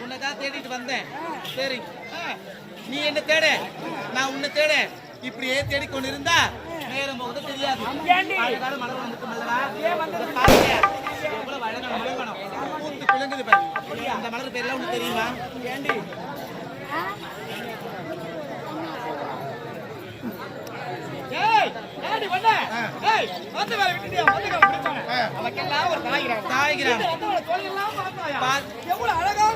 உன்னதான் தேடிட்டு வந்தேன். சரி, நீ என்ன தேட, நான் உன்னை தேட. இப்படியே தேடிக்கொண்டு இருந்தா நேரம் போகுது தெரியாது. மலர் வந்துட்டு எவ்வளவு அழகான மலர் பூத்து குலுங்குது பாரு. அந்த மலர் பேர்லாம் உனக்கு தெரியுமா? ஏண்டி எவ்வளவு அழகாக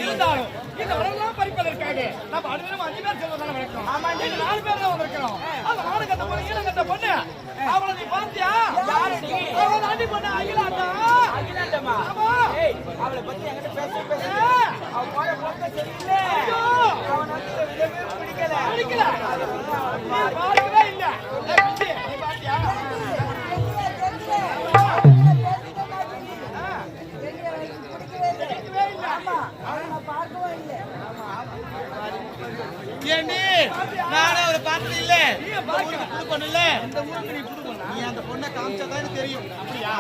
இருந்தாலும் இந்த மலரெல்லாம் பறிப்பதற்காக நம்ம அனைவரும் 5 பேர் செல்வதான வழக்கம். 4 பேர் தான் வந்திருக்கிறோம். அந்த நாடு கட்ட பொண்ணு ஈழம் கட்ட பொண்ணு அவளை நீ பாத்தியா? அவளை தாண்டி பொண்ணு அகிலாண்டா. அகிலாண்டமா? அவளை பத்தி என்கிட்ட பேச அவ போற போக்க சரியில்லை. அவன் பிடிக்கல பார்க்கவே இல்ல. நீ பாத்தியா? ஏண்டி நானே ஒரு பார்த்தது இல்ல. புது இல்ல, இந்த ஊருக்கு நீ புது நீ அந்த பொண்ணை காமிச்சாதான் எனக்கு தெரியும். அப்படியா?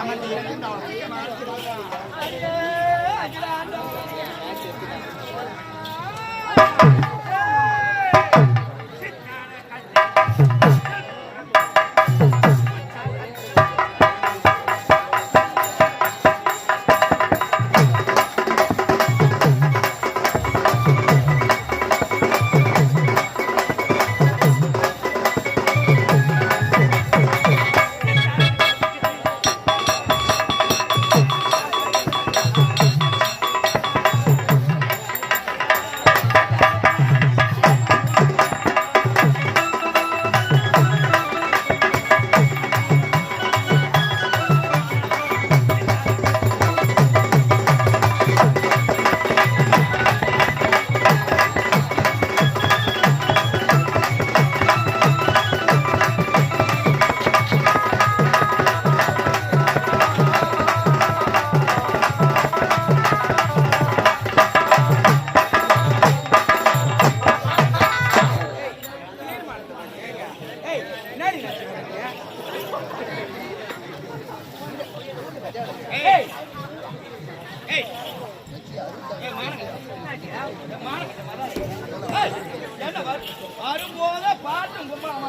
வரும்போத பாட்டும் கும்பலாமா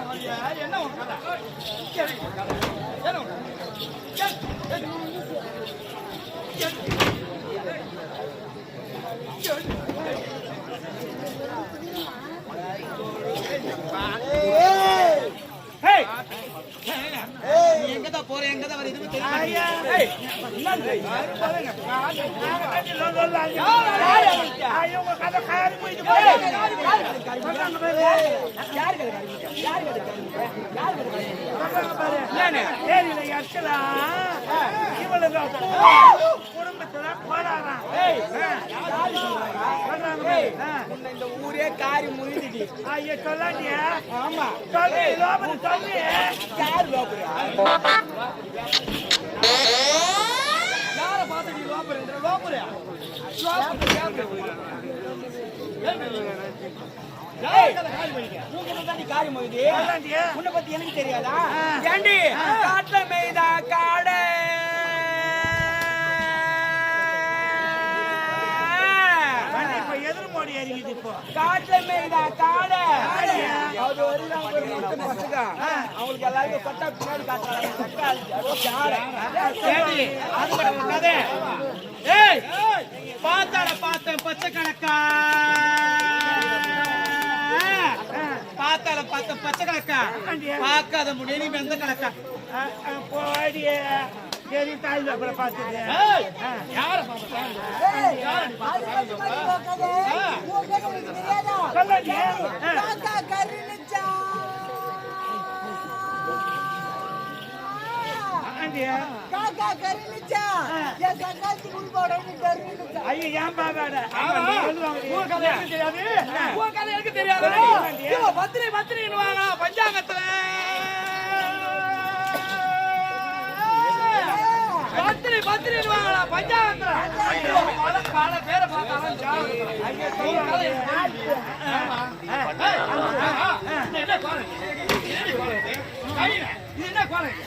என்ன எங்கதான் போற எங்கதான் வர இதுவும் குடும்பத்துல போறாராம். இந்த ஊரே காரி முழுதி ஐயா சொல்லாண்டியா? ஆமா சொல்லு லோபுரம் சொல்லு. யார் லோபுரம்? யார பாத்து நீ லோபுரம்? லோபுரம் காரி மொய்து உன்னை பத்தி எனக்கு தெரியாதா? ஏண்டி காட்டுல மேய்தா காடை எதிர்மோடி அறிவிது. இப்போ காட்டுல மேய்தா காடை அவங்களுக்கு எல்லாருக்கும் கொட்டா பின்னாடி பார்த்தேன் பச்சை கணக்கா பார்த்தால பார்த்த பச்சை கணக்கா பார்க்காத முடிய எந்த கணக்கா போடிய சரி தாய் அப்புறம் பார்த்துட்டு யார பஞ்சாங்கத்துல பத்திரி பத்திரி பஞ்சாங்கத்துல பேரை பார்த்தாலும் என்ன இது என்ன கோலம்?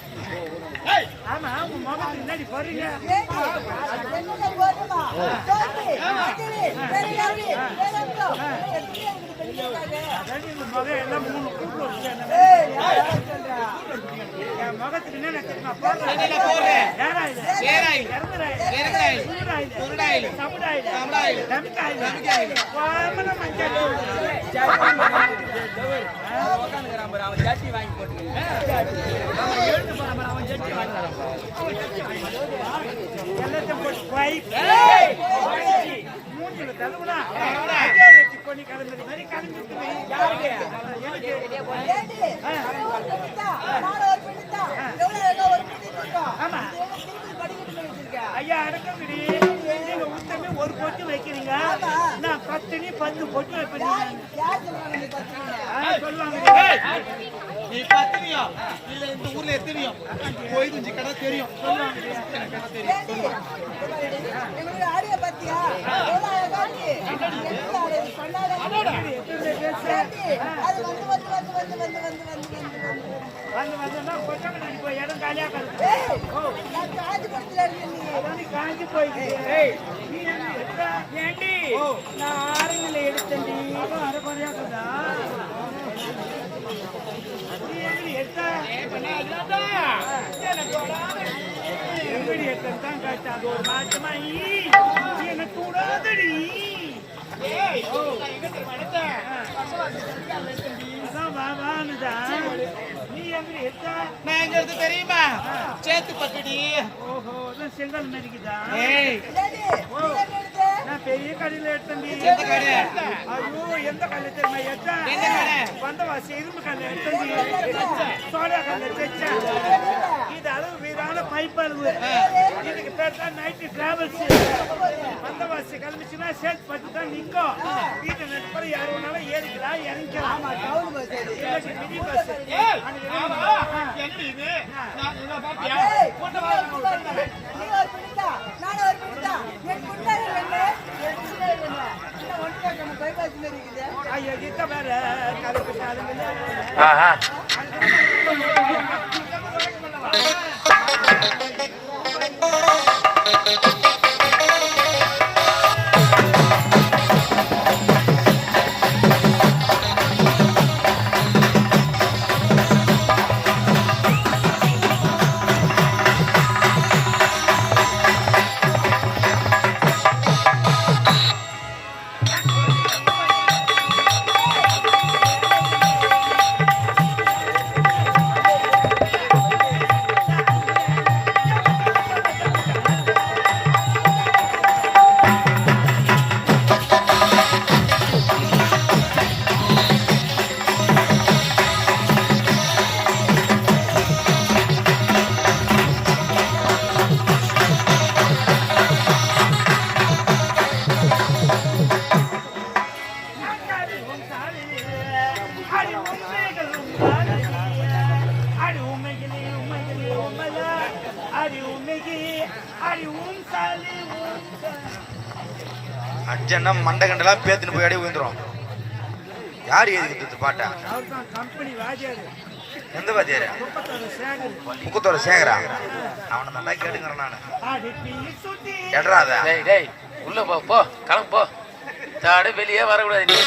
ஆமா உங்க முகத்துக்கு முன்னாடி போறீங்க. முகம் எல்லாம் 3 கூட்டு என் முகத்துக்கு என்ன தெரியுமா போடுறேன்? அவன் ஜட்டி வாங்கி போட்டு மூஞ்சில தழுவுனா கொண்டு கிளம்புறது மாதிரி கிளம்பிட்டு ஐயா அடக்கம் நீங்க உத்தமே ஒரு பொட்டு வைக்கிறீங்க, நான் 10 பொட்டு வைப்பீங்க சொல்லுவாங்க. நீ பத்தினியா இல்ல இந்த ஊர்ல எத்தனையோ போய் துஞ்சி கடை தெரியும் சொல்லுவாங்க. கடை தெரியும் இடம் காலியா காஞ்சி போயிட்டு ஏண்டி நான் ஆறுங்களை எடுத்தேன்டி அரைக்குறையா சொன்னா தான் காட்டு அது ஒரு மாற்றமா எனக்கு கூடாதடி நீ எங்க எடுத்த நான் எங்க எடுத்து தெரியுமா சேத்து பக்கடி. ஓஹோ செங்கல் மதிக்குதா? நான் பெரிய கடையில எடுத்தேன்டி. எந்த கடை? ஐயோ எந்த கல்ல தெரியுமா எடுத்த? எந்த கடை? வந்தவாசி இரும்பு கல்ல எடுத்தேன்டி. சோடா கல்ல தைச்சேன். இது அளவு வீரான பைப் அளவு. இதுக்கு பேர் தான் நைட் டிராவல்ஸ். வந்தவாசி கிளம்பிச்சுன்னா சேட் பட்டு தான் நிற்கும். வீட்டை நடுப்புற யார் வேணாலும் ஏறிக்கலாம் இறங்கிக்கலாம். Mini bus. ஐயா கிட்ட வேற கலப்பு அர்ஜென்டா மண்டை கண்டெல்லாம் பேத்துன்னு போய் அடி விழுந்துரும். யார் எழுதி பாட்டா? கம்பெனி வாஜியாரு. எந்த வாத்தியாரு? முக்கத்தோட சேகரா. அவனை நல்லா கேட்டுங்கிறேன் நானு. எட்ராத டேய் உள்ள போ கிளம்பு போ. தாடு வெளியே வரக்கூடாது.